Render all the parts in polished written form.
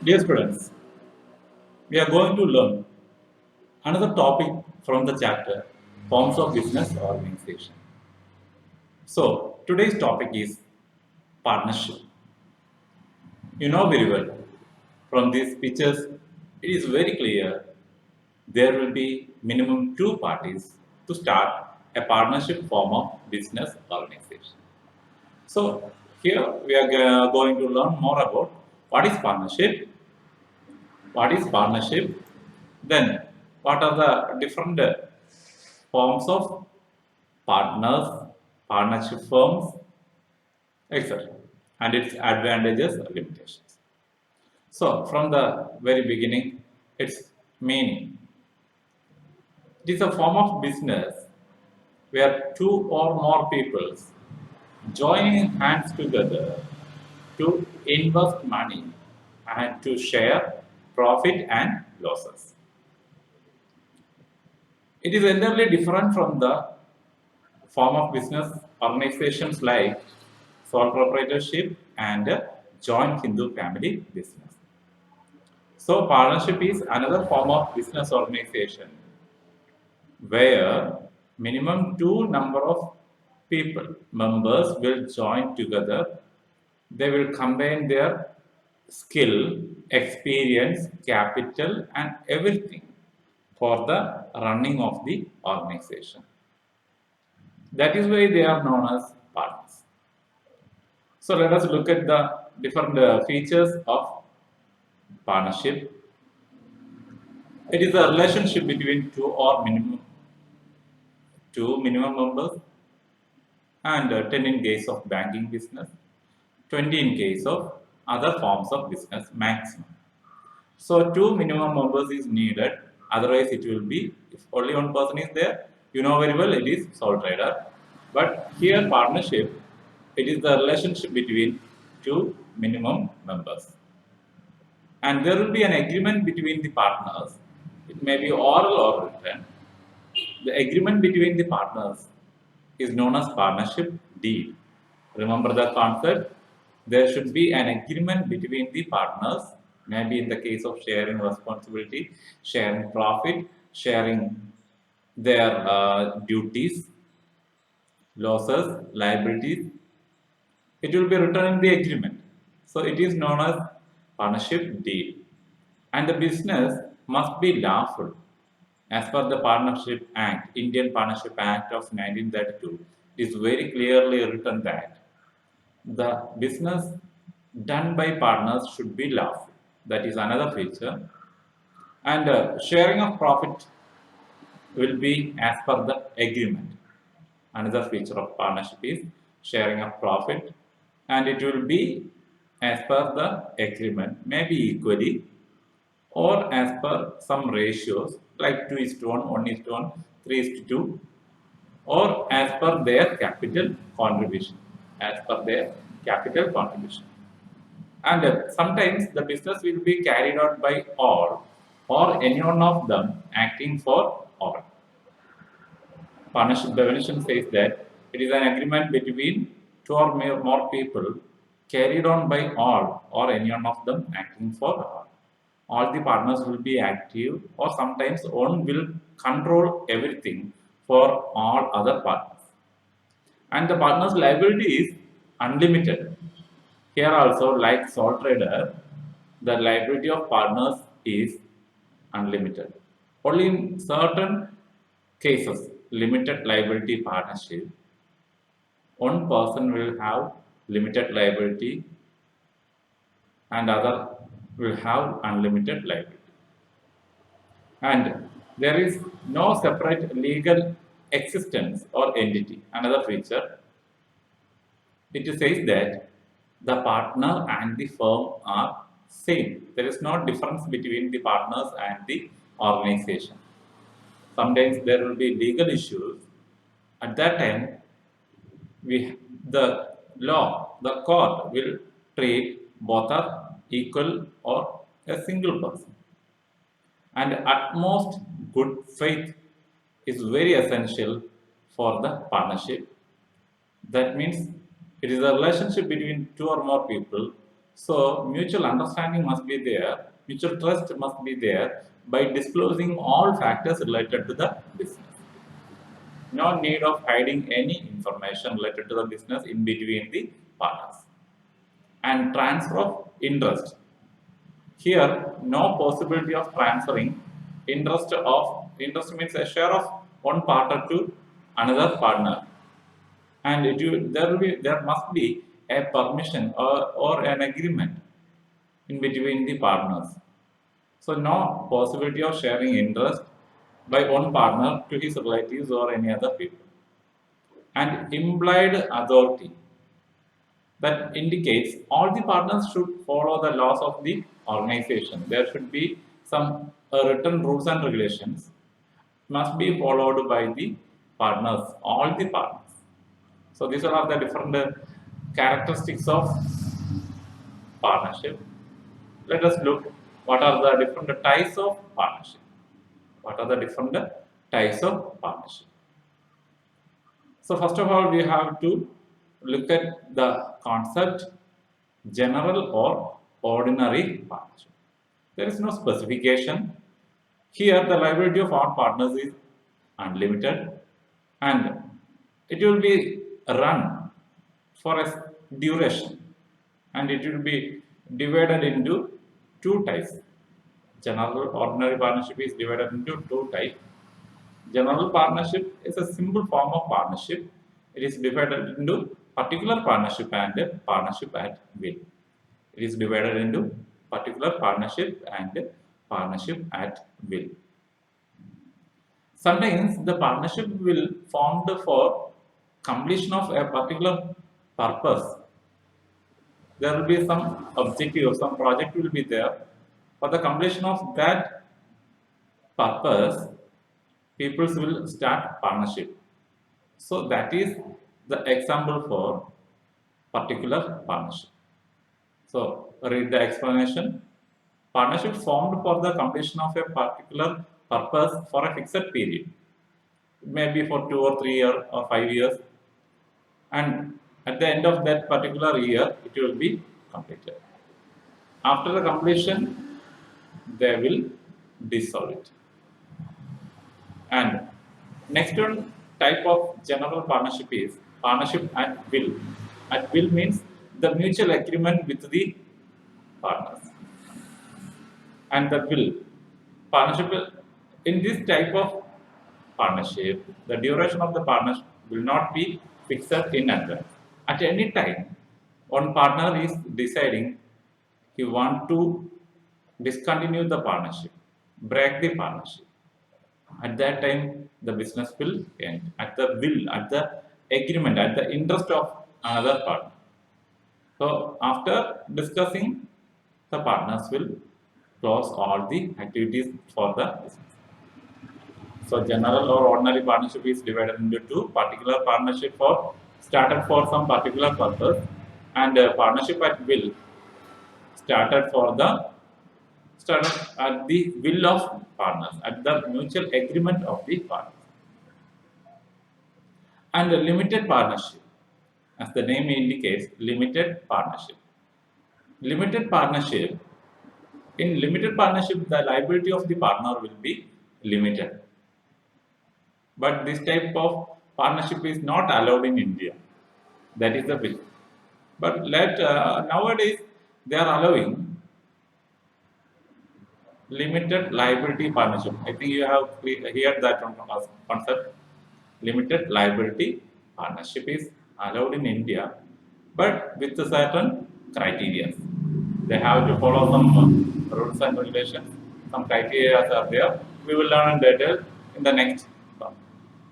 Dear students, we are going to learn another topic from the chapter Forms of Business Organization. So, today's topic is partnership. You know very well from these pictures, it is very clear there will be minimum two parties to start a partnership form of business organization. So, here we are going to learn more about what is partnership, then what are the different forms of partners, partnership firms, etc., and its advantages or limitations. So, from the very beginning, its meaning. It is a form of business where two or more peoples joining hands together to invest money and to share profit and losses. It is entirely different from the form of business organizations like sole proprietorship and joint Hindu family business. So, partnership is another form of business organization where minimum two number of people members will join together. They will combine their skill, experience, capital, and everything for the running of the organization. That is why they are known as partners. So let us look at the different features of partnership. It is a relationship between two minimum members, and 10 in case of banking business, 20 in case of other forms of business maximum. So two minimum members is needed. Otherwise, it will be if only one person is there. You know very well it is sole trader. But here partnership, it is the relationship between two minimum members, and there will be an agreement between the partners. It may be oral or written. The agreement between the partners is known as partnership deed. Remember the concept? There should be an agreement between the partners, maybe in the case of sharing responsibility, sharing profit, sharing their duties, losses, liabilities. It will be written in the agreement. So it is known as partnership deed. And the business must be lawful. As per the Partnership Act, Indian Partnership Act of 1932, it is very clearly written that the business done by partners should be lawful. That is another feature. And sharing of profit will be as per the agreement. Another feature of partnership is sharing of profit, and it will be as per the agreement, maybe equally or as per some ratios like 2 is to 1, 1 is to 1, 3 is to 2, or as per their capital contribution. As per their capital contribution. And sometimes the business will be carried out by all or any one of them acting for all. Partnership definition says that it is an agreement between two or more people carried on by all or any one of them acting for all. All the partners will be active, or sometimes one will control everything for all other partners. And the partner's liability is unlimited. Here also, like sole trader, the liability of partners is unlimited. Only in certain cases, limited liability partnership, one person will have limited liability and other will have unlimited liability. And there is no separate legal existence or entity. Another feature, it says that the partner and the firm are same. There is no difference between the partners and the organization. Sometimes there will be legal issues. At that time, the law, the court will treat both are equal or a single person. And utmost good faith is very essential for the partnership. That means it is a relationship between two or more people So mutual understanding must be there, mutual trust must be there by disclosing all factors related to the business. No need of hiding any information related to the business in between the partners. And transfer of interest. Here, no possibility of transferring interest means a share of one partner to another partner, and there must be a permission or an agreement in between the partners. So no possibility of sharing interest by one partner to his relatives or any other people. And implied authority, that indicates all the partners should follow the laws of the organization. There should be some written rules and regulations must be followed by the partners, all the partners. So these are the different characteristics of partnership. Let us look what are the different types of partnership. What are the different types of partnership? So first of all, we have to look at the concept general or ordinary partnership. There is no specification. Here, the liability of all partners is unlimited and it will be run for a duration and it will be divided into two types. General ordinary partnership is divided into two types. General partnership is a simple form of partnership. It is divided into particular partnership and partnership at will. It is divided into particular partnership and partnership at will. Sometimes the partnership will formed for completion of a particular purpose. There will be some objective, some project will be there. For the completion of that purpose, people will start partnership. So that is the example for particular partnership. So read the explanation. Partnership formed for the completion of a particular purpose for a fixed period. It may be for 2 or 3 years or 5 years. And at the end of that particular year, it will be completed. After the completion, they will dissolve it. And next one type of general partnership is partnership at will. At will means the mutual agreement with the partners. And the will partnership in this type of partnership, the duration of the partnership will not be fixed in advance. At any time, one partner is deciding he want to discontinue the partnership, break the partnership. At that time, the business will end at the will, at the agreement, at the interest of another partner. So after discussing, the partners will close all the activities for the business. So general or ordinary partnership is divided into two. Particular partnership for started for some particular purpose, and partnership at will started at the will of partners, at the mutual agreement of the partners. And a limited partnership, as the name indicates, limited partnership. Limited partnership. In limited partnership, the liability of the partner will be limited. But this type of partnership is not allowed in India. That is the bill. But nowadays they are allowing limited liability partnership. I think you have heard that concept. Limited liability partnership is allowed in India, but with certain criteria. They have to follow some rules and regulations. Some criteria are there. We will learn in detail in the next talk.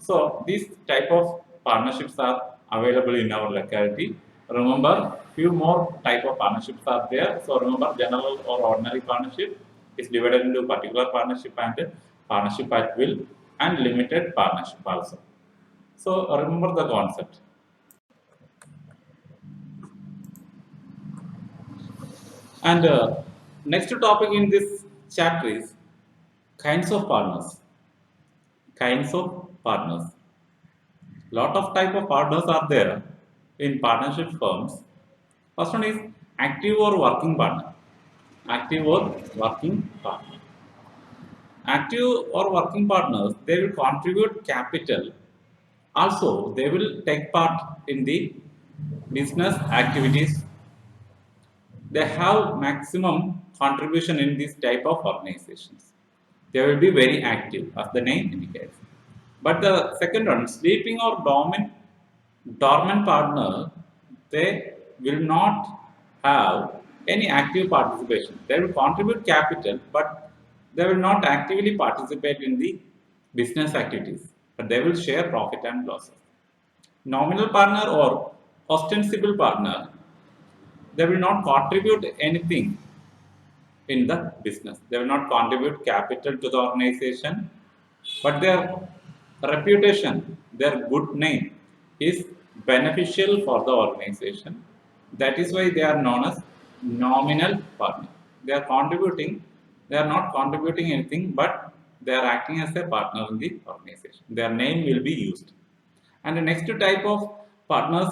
So these type of partnerships are available in our locality. Remember, few more type of partnerships are there. So remember, general or ordinary partnership is divided into particular partnership and partnership at will and limited partnership also. So remember the concept. And next topic in this chapter is kinds of partners. Kinds of partners. Lot of type of partners are there in partnership firms. First one is Active or working partner. Active or working partner. Active or working partners, they will contribute capital. Also, they will take part in the business activities. They have maximum contribution in this type of organizations. They will be very active, as the name indicates. But the second one, sleeping or dormant partner, they will not have any active participation. They will contribute capital, but they will not actively participate in the business activities. But they will share profit and losses. Nominal partner or ostensible partner, they will not contribute anything in the business. They will not contribute capital to the organization, but their reputation, their good name is beneficial for the organization. That is why they are known as nominal partner. They are contributing, they are not contributing anything, but they are acting as a partner in the organization. Their name will be used. And the next type of partners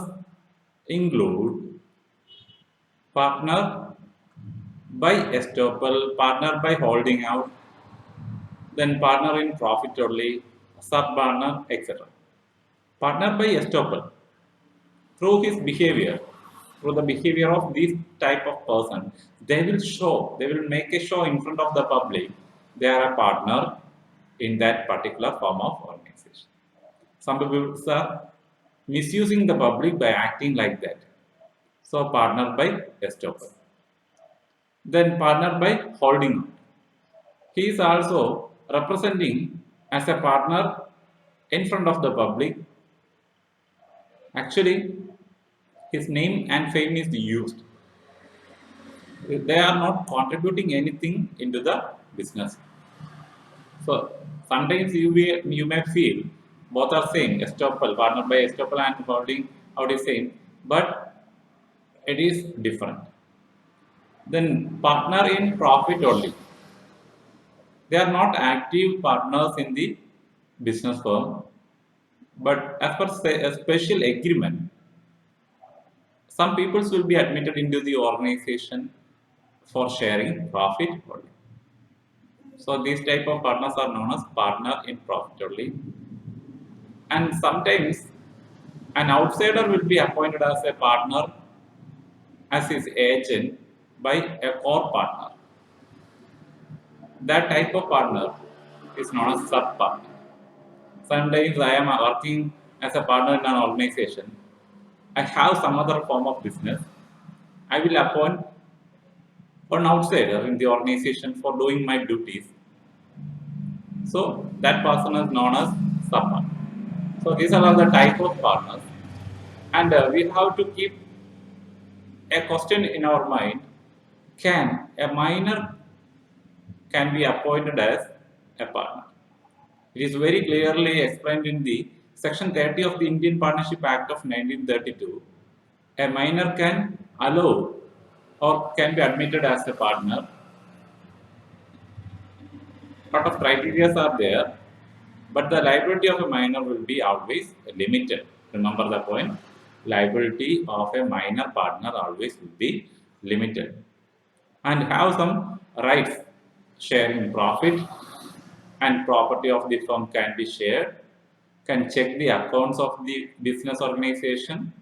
include partner by estoppel, partner by holding out, then partner in profit only, sub partner, etc. Partner by estoppel, through his behavior, through the behavior of this type of person, they will show, they will make a show in front of the public. They are a partner in that particular form of organization. Some people are misusing the public by acting like that. So partner by estoppel. Then partner by holding out. He is also representing as a partner in front of the public. Actually, his name and fame is used. They are not contributing anything into the business. So sometimes you may feel both are same, estoppel, partner by estoppel and holding out is same, but it is different. Then partner in profit only. They are not active partners in the business firm, but as per say, a special agreement, some peoples will be admitted into the organization for sharing profit only. So these type of partners are known as partner in profit only. And sometimes an outsider will be appointed as a partner as his agent by a core partner. That type of partner is known as sub partner. Sometimes I am working as a partner in an organization. I have some other form of business. I will appoint an outsider in the organization for doing my duties. So that person is known as sub partner. So these are all the type of partners, and we have to keep a question in our mind: can a minor can be appointed as a partner? It is very clearly explained in the Section 30 of the Indian Partnership Act of 1932. A minor can allow or can be admitted as a partner. Lot of criteria are there, but the liability of a minor will be always limited. Remember the point. Liability of a minor partner always will be limited, and have some rights. Sharing profit and property of the firm can be shared, can check the accounts of the business organization,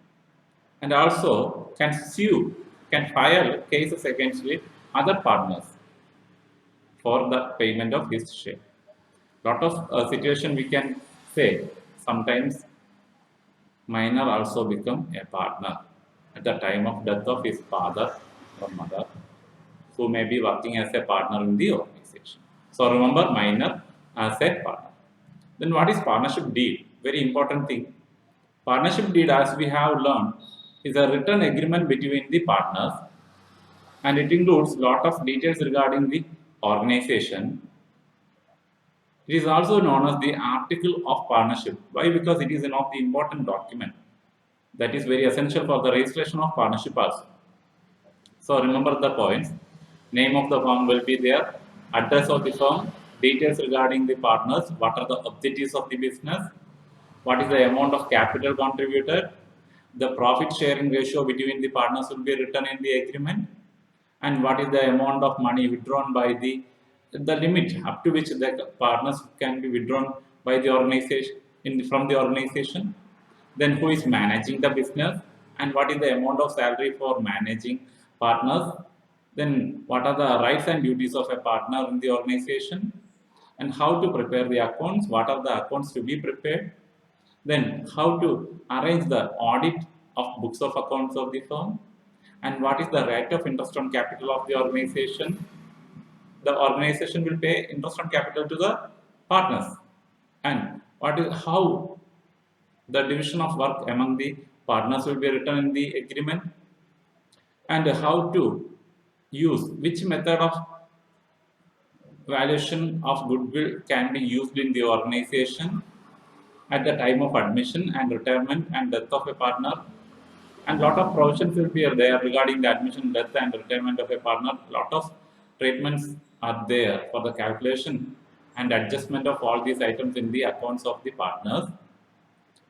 and also can sue, can file cases against the other partners for the payment of his share. Lot of situation we can say sometimes minor also become a partner at the time of death of his father or mother, who may be working as a partner in the organization. So remember minor as a partner. Then what is partnership deed? Very important thing. Partnership deed, as we have learned, is a written agreement between the partners, and it includes lot of details regarding the organization. It is also known as the article of partnership. Why? Because it is one of the important document that is very essential for the registration of partnership also. So remember the points. Name of the firm will be there, address of the firm, details regarding the partners, what are the objectives of the business, what is the amount of capital contributed, the profit sharing ratio between the partners will be written in the agreement, and what is the amount of money withdrawn by the limit up to which the partners can be withdrawn by the organization from the organization. Then who is managing the business, and what is the amount of salary for managing partners. Then what are the rights and duties of a partner in the organization, and how to prepare the accounts, what are the accounts to be prepared. Then how to arrange the audit of books of accounts of the firm, and what is the rate of interest on capital of the organization. The organization will pay interest on capital to the partners, and what is how the division of work among the partners will be written in the agreement, and how to use which method of valuation of goodwill can be used in the organization at the time of admission and retirement and death of a partner. And lot of provisions will be there regarding the admission, death, and retirement of a partner. Lot of treatments are there for the calculation and adjustment of all these items in the accounts of the partners.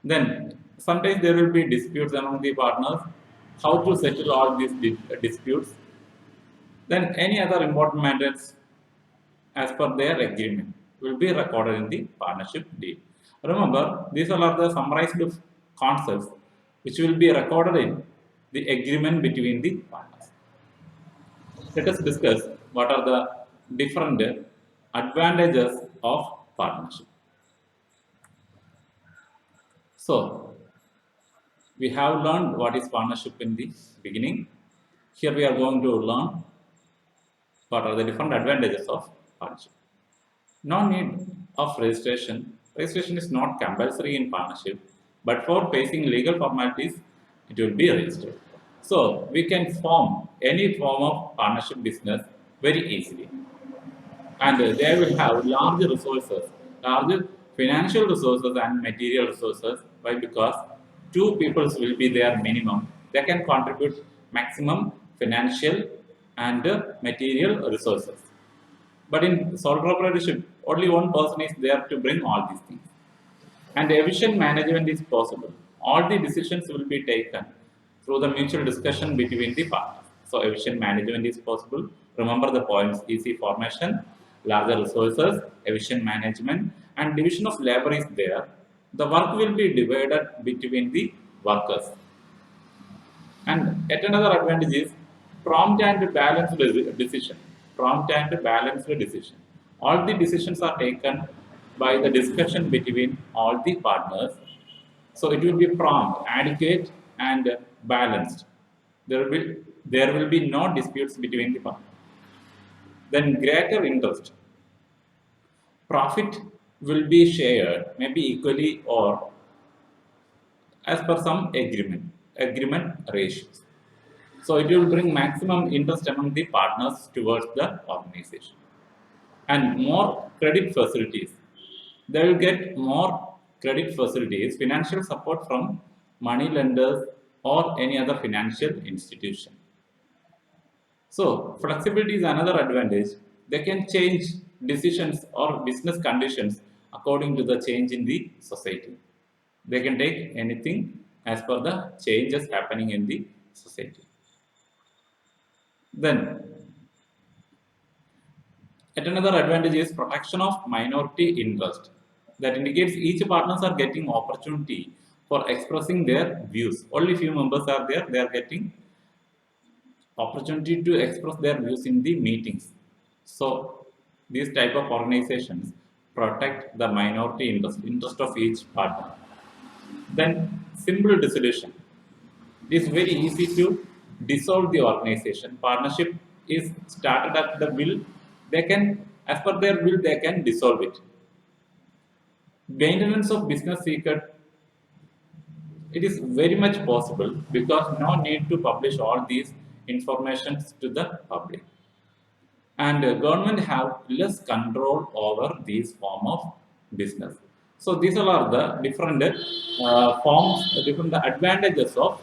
Then sometimes there will be disputes among the partners. How to settle all these disputes? Then any other important matters as per their agreement will be recorded in the partnership deed. Remember, these all are the summarized concepts which will be recorded in the agreement between the partners. Let us discuss what are the different advantages of partnership. So, we have learned what is partnership in the beginning. Here we are going to learn what are the different advantages of partnership. No need of registration. Registration is not compulsory in partnership, but for facing legal formalities, it will be registered. So we can form any form of partnership business very easily, and they will have large resources, large financial resources and material resources. Why? Because two peoples will be there minimum. They can contribute maximum financial and material resources. But in sole proprietorship, only one person is there to bring all these things. And efficient management is possible. All the decisions will be taken through the mutual discussion between the partners. So efficient management is possible. Remember the points: easy formation, larger resources, efficient management, and division of labor is there. The work will be divided between the workers. And yet another advantage is prompt and balanced decision. Prompt and balanced decision. All the decisions are taken by the discussion between all the partners. So it will be prompt, adequate, and balanced. There will be no disputes between the partners. Then greater interest. Profit will be shared, maybe equally or as per some agreement ratios. So it will bring maximum interest among the partners towards the organization. And more credit facilities. They will get more credit facilities, financial support from money lenders or any other financial institution. So flexibility is another advantage. They can change decisions or business conditions according to the change in the society. They can take anything as per the changes happening in the society. Then, yet another advantage is protection of minority interest. That indicates each partners are getting opportunity for expressing their views. Only few members are there; they are getting opportunity to express their views in the meetings. So, these type of organizations protect the minority interest of each partner. Then, simple dissolution. It is very easy to dissolve the organization. Partnership is started at the will. They can, as per their will, they can dissolve it. Maintenance of business secret. It is very much possible because no need to publish all these informations to the public. And government have less control over these form of business. So these all are the different forms, different advantages of